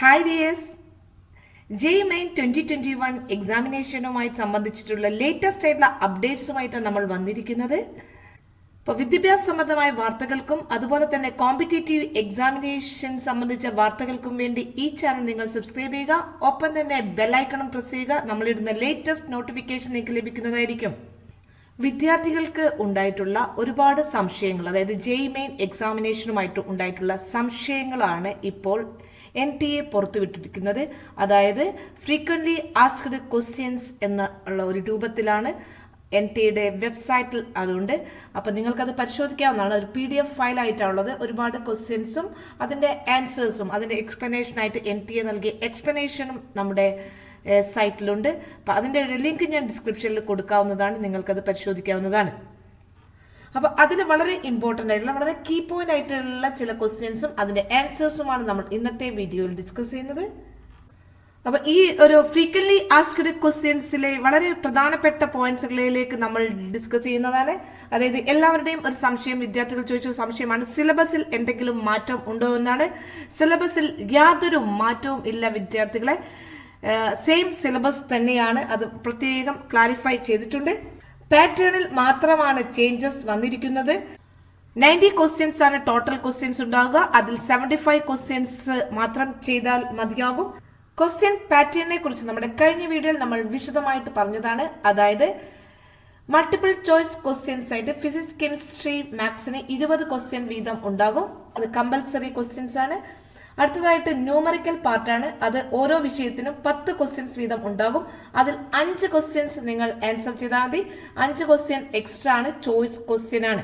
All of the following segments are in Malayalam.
ഹായ് ഡിയേഴ്സ്, ജെഇ മെയിൻ 2021 എക്സാമിനേഷനുമായി സംബന്ധിച്ചിട്ടുള്ള ലേറ്റസ്റ്റ് ആയിട്ടുള്ള അപ്ഡേറ്റ്സുമായിട്ടാണ് നമ്മൾ വന്നിരിക്കുന്നത്. ഇപ്പോൾ വിദ്യാഭ്യാസ സംബന്ധമായ വാർത്തകൾക്കും അതുപോലെ തന്നെ കോമ്പറ്റേറ്റീവ് എക്സാമിനേഷൻ സംബന്ധിച്ച വാർത്തകൾക്കും വേണ്ടി ഈ ചാനൽ നിങ്ങൾ സബ്സ്ക്രൈബ് ചെയ്യുക. ഒപ്പം തന്നെ ബെല്ലൈക്കണും പ്രസ് ചെയ്യുക. നമ്മളിടുന്ന ലേറ്റസ്റ്റ് നോട്ടിഫിക്കേഷൻ നിങ്ങൾക്ക് ലഭിക്കുന്നതായിരിക്കും. വിദ്യാർത്ഥികൾക്ക് ഉണ്ടായിട്ടുള്ള ഒരുപാട് സംശയങ്ങൾ, അതായത് ജെഇ മെയിൻ എക്സാമിനേഷനുമായിട്ട് ഉണ്ടായിട്ടുള്ള സംശയങ്ങളാണ് ഇപ്പോൾ NTA പുറത്തുവിട്ടിരിക്കുന്നത്. അതായത് ഫ്രീക്വന്റ്ലി ആസ്ക്ഡ് ക്വസ്റ്റ്യൻസ് എന്നുള്ള ഒരു രൂപത്തിലാണ് NTAയുടെ വെബ്സൈറ്റിൽ അതുകൊണ്ട്. അപ്പം നിങ്ങൾക്കത് പരിശോധിക്കാവുന്നതാണ്. ഒരു PDF ഫയലായിട്ടാണുള്ളത്. ഒരുപാട് ക്വസ്റ്റ്യൻസും അതിൻ്റെ ആൻസേഴ്സും അതിൻ്റെ എക്സ്പ്ലനേഷനായിട്ട് NTA നൽകിയ എക്സ്പ്ലനേഷനും നമ്മുടെ സൈറ്റിലുണ്ട്. അപ്പം അതിൻ്റെ ലിങ്ക് ഞാൻ ഡിസ്ക്രിപ്ഷനിൽ കൊടുക്കാവുന്നതാണ്. നിങ്ങൾക്കത് പരിശോധിക്കാവുന്നതാണ്. അപ്പോൾ അതിൽ വളരെ ഇമ്പോർട്ടൻ്റ് ആയിട്ടുള്ള വളരെ കീ പോയിന്റ് ആയിട്ടുള്ള ചില ക്വസ്റ്റ്യൻസും അതിൻ്റെ ആൻസേഴ്സുമാണ് നമ്മൾ ഇന്നത്തെ വീഡിയോയിൽ ഡിസ്കസ് ചെയ്യുന്നത്. അപ്പോൾ ഈ ഒരു ഫ്രീക്വന്റ്ലി ആസ്ക്ഡ് ക്വസ്റ്റ്യൻസിലെ വളരെ പ്രധാനപ്പെട്ട പോയിന്റ്സുകളിലേക്ക് നമ്മൾ ഡിസ്കസ് ചെയ്യുന്നതാണ്. അതായത് എല്ലാവരുടെയും ഒരു സംശയം, വിദ്യാർത്ഥികൾ ചോദിച്ച സംശയമാണ്, സിലബസിൽ എന്തെങ്കിലും മാറ്റം ഉണ്ടോ എന്നാണ്. സിലബസിൽ യാതൊരു മാറ്റവും ഇല്ല വിദ്യാർത്ഥികളെ. സെയിം സിലബസ് തന്നെയാണ്. അത് പ്രത്യേകം ക്ലാരിഫൈ ചെയ്തിട്ടുണ്ട്. പാറ്റേണിൽ മാത്രമാണ് ചേഞ്ചസ് വന്നിരിക്കുന്നത്. 90 ക്വസ്റ്റ്യൻസ് ആണ് ടോട്ടൽ ക്വസ്റ്റ്യൻസ് ഉണ്ടാവുക. അതിൽ 75 ക്വസ്റ്റ്യൻസ് മാത്രം ചെയ്താൽ മതിയാകും. ക്വസ്റ്റ്യൻ പാറ്റേണിനെ കുറിച്ച് നമ്മുടെ കഴിഞ്ഞ വീഡിയോയിൽ നമ്മൾ വിശദമായിട്ട് പറഞ്ഞതാണ്. അതായത് മൾട്ടിപ്പിൾ ചോയ്സ് ക്വസ്റ്റ്യൻസ് ആയിട്ട് ഫിസിക്സ്, കെമിസ്ട്രി, മാത്സിന് 20 ക്വസ്റ്റ്യൻ വീതം ഉണ്ടാകും. അത് കമ്പൽസറി ക്വസ്റ്റ്യൻസ് ആണ്. അടുത്തതായിട്ട് ന്യൂമറിക്കൽ പാർട്ടാണ്. അത് ഓരോ വിഷയത്തിനും 10 ക്വസ്റ്റ്യൻസ് വീതം ഉണ്ടാകും. അതിൽ 5 ക്വസ്റ്റ്യൻസ് നിങ്ങൾ ആൻസർ ചെയ്താൽ മതി. 5 ക്വസ്റ്റ്യൻ എക്സ്ട്രാ ആണ്, ചോയ്സ് ക്വസ്റ്റ്യൻ ആണ്.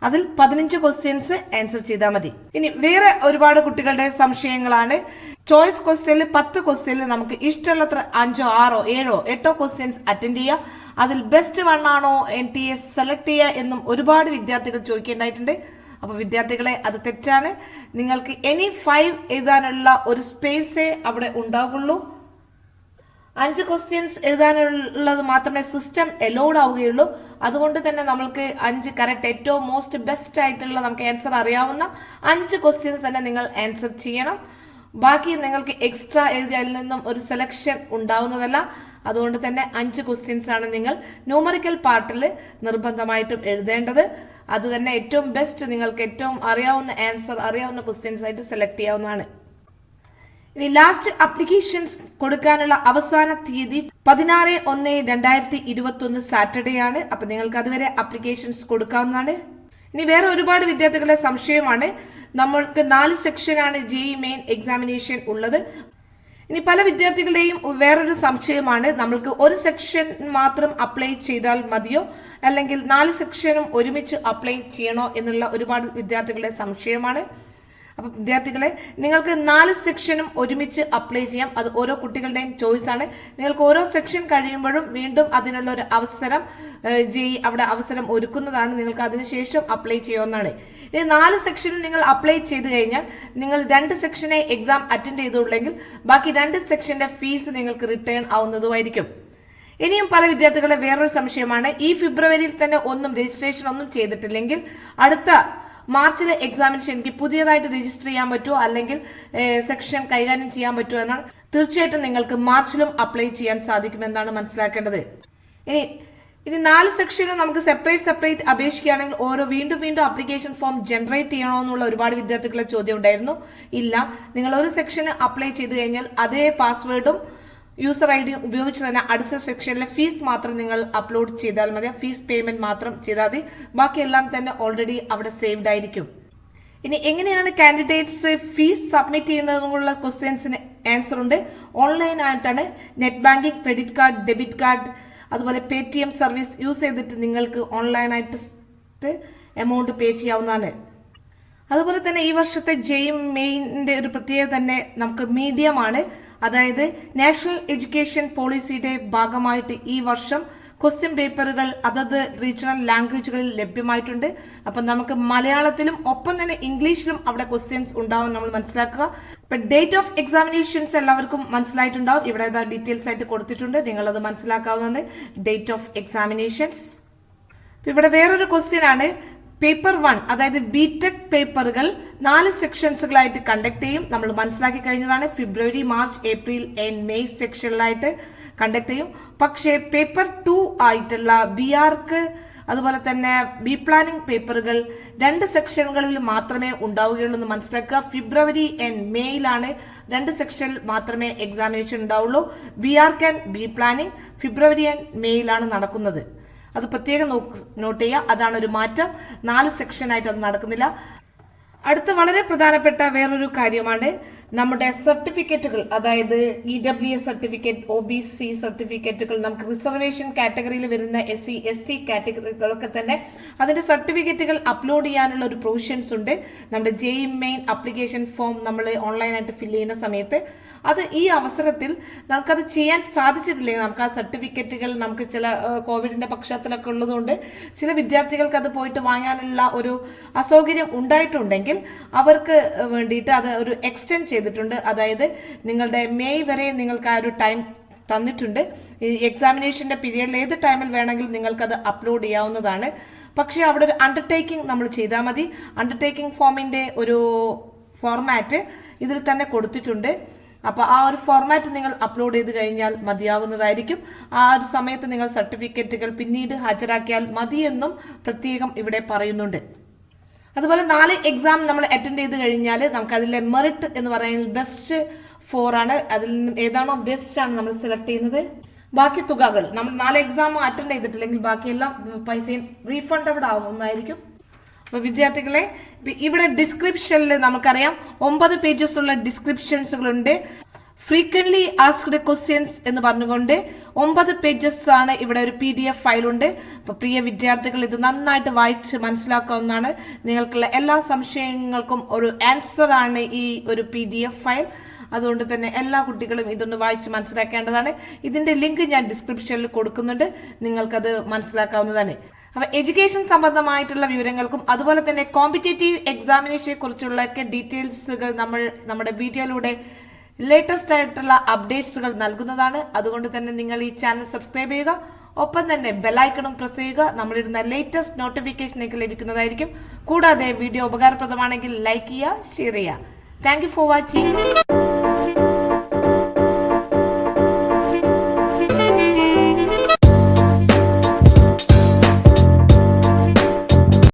അതിൽ 15 ക്വസ്റ്റ്യൻസ് ആൻസർ ചെയ്താൽ മതി. ഇനി വേറെ ഒരുപാട് കുട്ടികളുടെ സംശയങ്ങളാണ്. ചോയ്സ് ക്വസ്റ്റ്യനിൽ 10 ക്വസ്റ്റ്യനിൽ നമുക്ക് ഇഷ്ടമുള്ളത്ര 5, 6, 7, 8 ക്വസ്റ്റ്യൻസ് അറ്റൻഡ് ചെയ്യുക. അതിൽ ബെസ്റ്റ് വൺ ആണോ NTA സെലക്ട് ചെയ്യുക എന്നും ഒരുപാട് വിദ്യാർത്ഥികൾ ചോദിക്കേണ്ടതായിട്ടുണ്ട്. അപ്പോൾ വിദ്യാർത്ഥികളെ, അത് തെറ്റാണ്. നിങ്ങൾക്ക് എനി 5 എഴുതാനുള്ള ഒരു സ്പേസേ അവിടെ ഉണ്ടാകുള്ളൂ. 5 ക്വസ്റ്റ്യൻസ് എഴുതാനുള്ളത് മാത്രമേ സിസ്റ്റം അലൗഡ് ആവുകയുള്ളൂ. അതുകൊണ്ട് തന്നെ നമ്മൾക്ക് 5 കറക്റ്റ്, ഏറ്റവും മോസ്റ്റ് ബെസ്റ്റ് ആയിട്ടുള്ള നമുക്ക് ആൻസർ അറിയാവുന്ന 5 ക്വസ്റ്റ്യൻസ് തന്നെ നിങ്ങൾ ആൻസർ ചെയ്യണം. ബാക്കി നിങ്ങൾക്ക് എക്സ്ട്രാ എഴുതിയതിൽ നിന്നും ഒരു സെലക്ഷൻ ഉണ്ടാവുന്നതല്ല. അതുകൊണ്ട് തന്നെ 5 ക്വസ്റ്റ്യൻസ് ആണ് നിങ്ങൾ ന്യൂമറിക്കൽ പാർട്ടിൽ നിർബന്ധമായിട്ടും എഴുതേണ്ടത്. അത് തന്നെ ഏറ്റവും ബെസ്റ്റ്, നിങ്ങൾക്ക് ഏറ്റവും അറിയാവുന്ന ആൻസർ, അറിയാവുന്ന ക്വസ്റ്റ്യൻസ് ആയിട്ട് സെലക്ട് ചെയ്യാവുന്നതാണ്. ഇനി ലാസ്റ്റ് അപ്ലിക്കേഷൻസ് കൊടുക്കാനുള്ള അവസാന തീയതി 16/1/2021 സാറ്റർഡേ ആണ്. അപ്പൊ നിങ്ങൾക്ക് അതുവരെ അപ്ലിക്കേഷൻസ് കൊടുക്കാവുന്നതാണ്. ഇനി വേറെ ഒരുപാട് വിദ്യാർത്ഥികളുടെ സംശയമാണ്, നമ്മൾക്ക് 4 സെക്ഷനാണ് ജെഇ മെയിൻ എക്സാമിനേഷൻ ഉള്ളത്. ഇനി പല വിദ്യാർത്ഥികളുടെയും വേറൊരു സംശയമാണ്, നമ്മൾക്ക് ഒരു സെക്ഷൻ മാത്രം അപ്ലൈ ചെയ്താൽ മതിയോ, അല്ലെങ്കിൽ 4 സെക്ഷനും ഒരുമിച്ച് അപ്ലൈ ചെയ്യണോ എന്നുള്ള ഒരുപാട് വിദ്യാർത്ഥികളുടെ സംശയമാണ്. അപ്പൊ വിദ്യാർത്ഥികളെ, നിങ്ങൾക്ക് 4 സെക്ഷനും ഒരുമിച്ച് അപ്ലൈ ചെയ്യാം. അത് ഓരോ കുട്ടികളുടെയും ചോയ്സ് ആണ്. നിങ്ങൾക്ക് ഓരോ സെക്ഷൻ കഴിയുമ്പോഴും വീണ്ടും അതിനുള്ള ഒരു അവസരം ജെഇ അവിടെ അവസരം ഒരുക്കുന്നതാണ്. നിങ്ങൾക്ക് അതിനുശേഷം അപ്ലൈ ചെയ്യാവുന്നതാണ്. ഇനി 4 സെക്ഷനിൽ നിങ്ങൾ അപ്ലൈ ചെയ്ത് കഴിഞ്ഞാൽ നിങ്ങൾ 2 സെക്ഷനെ എക്സാം അറ്റൻഡ് ചെയ്തുള്ളെങ്കിൽ ബാക്കി 2 സെക്ഷന്റെ ഫീസ് നിങ്ങൾക്ക് റിട്ടേൺ ആവുന്നതുമായിരിക്കും. ഇനിയും പല വിദ്യാർത്ഥികളുടെ വേറൊരു സംശയമാണ്, ഈ ഫെബ്രുവരിയിൽ തന്നെ രജിസ്ട്രേഷൻ ഒന്നും ചെയ്തിട്ടില്ലെങ്കിൽ അടുത്ത മാർച്ചിലെ എക്സാമിനേഷൻ എനിക്ക് പുതിയതായിട്ട് രജിസ്റ്റർ ചെയ്യാൻ പറ്റുമോ, അല്ലെങ്കിൽ സെക്ഷൻ കൈകാര്യം ചെയ്യാൻ പറ്റുമോ എന്നാണ്. തീർച്ചയായിട്ടും നിങ്ങൾക്ക് മാർച്ചിലും അപ്ലൈ ചെയ്യാൻ സാധിക്കുമെന്നാണ് മനസ്സിലാക്കേണ്ടത്. ഇനി 4 സെക്ഷനും നമുക്ക് സെപ്പറേറ്റ് അപേക്ഷിക്കുകയാണെങ്കിൽ വീണ്ടും അപ്ലിക്കേഷൻ ഫോം ജനറേറ്റ് ചെയ്യണമെന്നുള്ള ഒരുപാട് വിദ്യാർത്ഥികളുടെ ചോദ്യം ഉണ്ടായിരുന്നു. ഇല്ല, നിങ്ങൾ ഒരു സെക്ഷന് അപ്ലൈ ചെയ്ത് കഴിഞ്ഞാൽ അതേ പാസ്വേഡും യൂസർ ID ഉപയോഗിച്ച് തന്നെ അടുത്ത സെക്ഷനിലെ ഫീസ് മാത്രം നിങ്ങൾ അപ്ലോഡ് ചെയ്താൽ മതി. ഫീസ് പേയ്മെന്റ് മാത്രം ചെയ്താൽ മതി. ബാക്കിയെല്ലാം തന്നെ ഓൾറെഡി അവിടെ സേവ്ഡ് ആയിരിക്കും. ഇനി എങ്ങനെയാണ് കാൻഡിഡേറ്റ്സ് ഫീസ് സബ്മിറ്റ് ചെയ്യുന്നതിനുള്ള ക്വസ്റ്റ്യൻസിന് ആൻസർ ഉണ്ട്. ഓൺലൈൻ ആയിട്ടാണ്. Net banking, credit card, debit card, അതുപോലെ Paytm സർവീസ് യൂസ് ചെയ്തിട്ട് നിങ്ങൾക്ക് ഓൺലൈനായിട്ട് എമൗണ്ട് പേ ചെയ്യാവുന്നതാണ്. അതുപോലെ തന്നെ ഈ വർഷത്തെ ജെഇ മെയിനിന്റെ ഒരു പ്രത്യേകത തന്നെ നമുക്ക് മീഡിയമാണ്. അതായത് നാഷണൽ എഡ്യൂക്കേഷൻ പോളിസിയുടെ ഭാഗമായിട്ട് ഈ വർഷം ക്വസ്റ്റ്യൻ പേപ്പറുകൾ അതത് റീജിയണൽ ലാംഗ്വേജുകളിൽ ലഭ്യമായിട്ടുണ്ട്. അപ്പം നമുക്ക് മലയാളത്തിലും ഒപ്പം തന്നെ ഇംഗ്ലീഷിലും അവിടെ ക്വസ്റ്റ്യൻസ് ഉണ്ടാവും നമ്മൾ മനസ്സിലാക്കുക. ഇപ്പൊ ഡേറ്റ് ഓഫ് എക്സാമിനേഷൻസ് എല്ലാവർക്കും മനസ്സിലായിട്ടുണ്ടാവും. ഇവിടെ ഡീറ്റെയിൽസ് ആയിട്ട് കൊടുത്തിട്ടുണ്ട്, നിങ്ങളത് മനസ്സിലാക്കാവുന്നത്. Date of examinations. ഇവിടെ വേറൊരു ക്വസ്റ്റ്യൻ ആണ്, പേപ്പർ 1 അതായത് ബിടെക് പേപ്പറുകൾ 4 സെക്ഷൻസുകളായിട്ട് കണ്ടക്ട് ചെയ്യും. നമ്മൾ മനസ്സിലാക്കി കഴിഞ്ഞതാണ്. February, March, April and May സെക്ഷനിലായിട്ട് കണ്ടക്ട് ചെയ്യും. പക്ഷേ പേപ്പർ 2 ആയിട്ടുള്ള BRക്ക് അതുപോലെ തന്നെ ബി പ്ലാനിംഗ് പേപ്പറുകൾ 2 സെക്ഷനുകളിൽ മാത്രമേ ഉണ്ടാവുകയുള്ളൂ എന്ന് മനസ്സിലാക്കുക. ഫെബ്രുവരി ആൻഡ് മെയ്യിലാണ് 2 സെക്ഷനിൽ മാത്രമേ എക്സാമിനേഷൻ ഉണ്ടാവുള്ളൂ. BRക്ക് and B planning February and മെയ്യിലാണ് നടക്കുന്നത്. അത് പ്രത്യേകം നോട്ട് ചെയ്യുക. അതാണ് ഒരു മാറ്റം. 4 സെക്ഷനായിട്ട് അത് നടക്കുന്നില്ല. അടുത്ത വളരെ പ്രധാനപ്പെട്ട വേറൊരു കാര്യമാണ് നമ്മുടെ സർട്ടിഫിക്കറ്റുകൾ. അതായത് EWS സർട്ടിഫിക്കറ്റ്, OBC സർട്ടിഫിക്കറ്റുകൾ, നമുക്ക് റിസർവേഷൻ കാറ്റഗറിയിൽ വരുന്ന SC ST കാറ്റഗറികളൊക്കെ തന്നെ അതിന്റെ സർട്ടിഫിക്കറ്റുകൾ അപ്ലോഡ് ചെയ്യാനുള്ള ഒരു പ്രൊവിഷൻസ് ഉണ്ട്. നമ്മുടെ JEE മെയിൻ ആപ്ലിക്കേഷൻ ഫോം നമ്മൾ ഓൺലൈനായിട്ട് ഫില്ല് ചെയ്യുന്ന സമയത്ത് അത് ഈ അവസരത്തിൽ നമുക്കത് ചെയ്യാൻ സാധിച്ചിട്ടില്ലെങ്കിൽ നമുക്ക് ആ സർട്ടിഫിക്കറ്റുകൾ നമുക്ക് ചില കോവിഡിന്റെ പശ്ചാത്തലമൊക്കെ ഉള്ളതുകൊണ്ട് ചില വിദ്യാർത്ഥികൾക്ക് അത് പോയിട്ട് വാങ്ങാനുള്ള ഒരു അസൗകര്യം ഉണ്ടായിട്ടുണ്ടെങ്കിൽ അവർക്ക് വേണ്ടിയിട്ട് അത് ഒരു എക്സ്റ്റെൻഡ് ചെയ്തിട്ടുണ്ട്. അതായത് നിങ്ങളുടെ മെയ് വരെ നിങ്ങൾക്ക് ആ ഒരു ടൈം തന്നിട്ടുണ്ട്. ഈ എക്സാമിനേഷന്റെ പീരിയഡിൽ ഏത് ടൈമിൽ വേണമെങ്കിൽ നിങ്ങൾക്കത് അപ്ലോഡ് ചെയ്യാവുന്നതാണ്. പക്ഷേ അവിടെ ഒരു അണ്ടർടേക്കിംഗ് നമ്മൾ ചെയ്താൽ മതി. അണ്ടർടേക്കിംഗ് ഫോമിന്റെ ഒരു ഫോർമാറ്റ് ഇതിൽ തന്നെ കൊടുത്തിട്ടുണ്ട്. അപ്പോൾ ആ ഒരു ഫോർമാറ്റ് നിങ്ങൾ അപ്ലോഡ് ചെയ്ത് കഴിഞ്ഞാൽ മതിയാകുന്നതായിരിക്കും. ആ ഒരു സമയത്ത് നിങ്ങൾ സർട്ടിഫിക്കറ്റുകൾ പിന്നീട് ഹാജരാക്കിയാൽ മതിയെന്നും പ്രത്യേകം ഇവിടെ പറയുന്നുണ്ട്. അതുപോലെ 4 എക്സാം നമ്മൾ അറ്റൻഡ് ചെയ്ത് കഴിഞ്ഞാൽ നമുക്ക് അതിലെ മെറിറ്റ് എന്ന് പറയുന്നത് ബെസ്റ്റ് 4 ആണ്. അതിൽ നിന്നും ഏതാണോ ബെസ്റ്റ് ആണ് നമ്മൾ സെലക്ട് ചെയ്യുന്നത്. ബാക്കി തുകകൾ നമ്മൾ 4 എക്സാം അറ്റൻഡ് ചെയ്തിട്ടില്ലെങ്കിൽ ബാക്കിയെല്ലാം പൈസയും റീഫണ്ടബിൾ ആവുന്നതായിരിക്കും. അപ്പൊ വിദ്യാർത്ഥികളെ, ഇവിടെ ഡിസ്ക്രിപ്ഷനിൽ നമുക്കറിയാം 9 പേജസ് ഉള്ള ഡിസ്ക്രിപ്ഷൻസുകളുണ്ട്. ഫ്രീക്വന്റ്ലി ആസ്ക്ഡ് ക്വസ്റ്റ്യൻസ് എന്ന് പറഞ്ഞുകൊണ്ട് 9 പേജസ് ആണ്. ഇവിടെ ഒരു PDF ഫയലുണ്ട്. അപ്പൊ പ്രിയ വിദ്യാർത്ഥികൾ, ഇത് നന്നായിട്ട് വായിച്ച് മനസ്സിലാക്കാവുന്നതാണ്. നിങ്ങൾക്കുള്ള എല്ലാ സംശയങ്ങൾക്കും ഒരു ആൻസർ ആണ് ഈ ഒരു PDF ഫയൽ. അതുകൊണ്ട് തന്നെ എല്ലാ കുട്ടികളും ഇതൊന്ന് വായിച്ച് മനസ്സിലാക്കേണ്ടതാണ്. ഇതിന്റെ ലിങ്ക് ഞാൻ ഡിസ്ക്രിപ്ഷനിൽ കൊടുക്കുന്നുണ്ട്. നിങ്ങൾക്കത് മനസ്സിലാക്കാവുന്നതാണ്. അപ്പൊ എഡ്യൂക്കേഷൻ സംബന്ധമായിട്ടുള്ള വിവരങ്ങൾക്കും അതുപോലെ തന്നെ കോമ്പറ്റേറ്റീവ് എക്സാമിനേഷനെ കുറിച്ചുള്ള ഡീറ്റെയിൽസുകൾ നമ്മൾ നമ്മുടെ വീഡിയോയിലൂടെ ലേറ്റസ്റ്റ് ആയിട്ടുള്ള അപ്ഡേറ്റ്സുകൾ നൽകുന്നതാണ്. അതുകൊണ്ട് തന്നെ നിങ്ങൾ ഈ ചാനൽ സബ്സ്ക്രൈബ് ചെയ്യുക. ഒപ്പം തന്നെ ബെലൈക്കണും പ്രസ് ചെയ്യുക. നമ്മളിടുന്ന ലേറ്റസ്റ്റ് നോട്ടിഫിക്കേഷനൊക്കെ ലഭിക്കുന്നതായിരിക്കും. കൂടാതെ വീഡിയോ ഉപകാരപ്രദമാണെങ്കിൽ ലൈക്ക് ചെയ്യുക, ഷെയർ ചെയ്യുക. Thank you for watching.